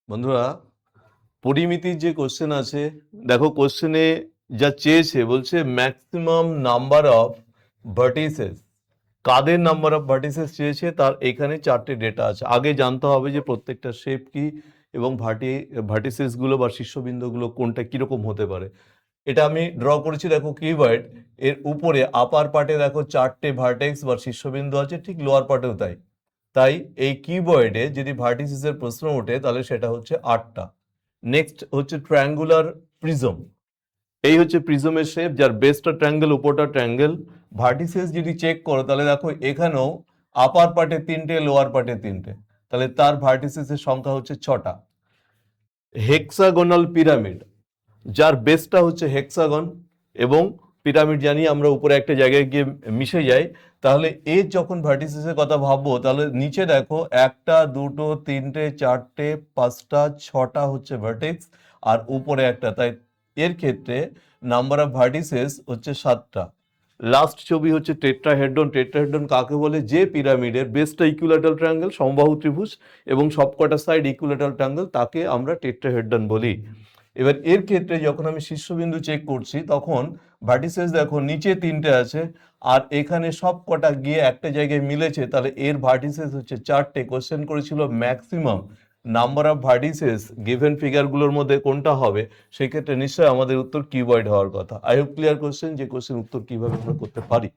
বন্ধুরা, পরিমিতির যে কোশ্চেন আছে, দেখো কোশ্চেনে যা চেয়েছে বলছে ম্যাক্সিমাম নাম্বার অফ ভার্টিসেস। কাদের নাম্বার অফ ভার্টিসেস চেয়েছে তার এখানে চারটে ডেটা আছে। আগে জানতে হবে যে প্রত্যেকটা শেপ কি এবং ভার্টিসেস গুলো বা শীর্ষবিন্দুগুলো কোনটা কিরকম হতে পারে। এটা আমি ড্র করেছি, দেখো কিউবয়েড। এর উপরে আপার পার্টে দেখো চারটে ভার্টেক্স বা শীর্ষবিন্দু আছে, ঠিক লোয়ার পার্টেও তাই। তাই এই কিউবয়েডে যদি ভার্টিসিসের প্রশ্ন ওঠে তাহলে সেটা হচ্ছে 8টা। নেক্সট হচ্ছে ট্রায়াঙ্গুলার প্রিজম। এই হচ্ছে প্রিজমের শেপ, যার বেসটা ট্রায়াঙ্গেল, উপরটা ট্রায়াঙ্গেল। ভার্টিসেস যদি চেক করো তাহলে দেখো এখানেও আপার পার্টে 3টে, লোয়ার পার্টে 3টে, তাহলে তার ভার্টিসেসের সংখ্যা হচ্ছে 6টা। হেক্সাগোনাল পিরামিড, যার বেসটা হচ্ছে হেক্সাগন এবং পিরামিড জানি আমরা উপরে একটা জায়গায় গিয়ে মিশে যাই, তাহলে এর যখন ভার্টিসিসের কথা ভাববো তাহলে নিচে দেখো 1টা, 2টো, 3টে, 4টে, 5টা, 6টা হচ্ছে ভার্টেক্স আর উপরে একটা, তাই এর ক্ষেত্রে নাম্বার অফ ভার্টিসেস হচ্ছে 7টা। লাস্ট ছবি হচ্ছে টেট্রাহেড্রন। টেট্রাহেড্রন কাকে বলে? যে পিরামিডের বেসটা ইকুইল্যাটারাল ট্রায়াঙ্গেল, সমবাহু ত্রিভুজ, এবং সবকটা সাইড ইকুইল্যাটারাল ট্রায়াঙ্গেল, তাকে আমরা টেট্রাহেড্রন বলি। এবার এর ক্ষেত্রে যখন আমি শীর্ষবিন্দু চেক করছি তখন ভার্টিসেস দেখো নিচে 3টে আছে আর এখানে সব কটা গিয়ে একটা জায়গায় মিলেছে, তাহলে এর ভার্টিসেস হচ্ছে 4টে। কোশ্চেন করেছিল maximum number of vertices given ফিগারগুলোর মধ্যে কোনটা হবে, সেক্ষেত্রে নিশ্চয়ই আমাদের উত্তর কিউবয়েড হওয়ার কথা। আই হোপ ক্লিয়ার কোশ্চেন, যে কোশ্চেন উত্তর কিভাবে আমরা করতে পারি।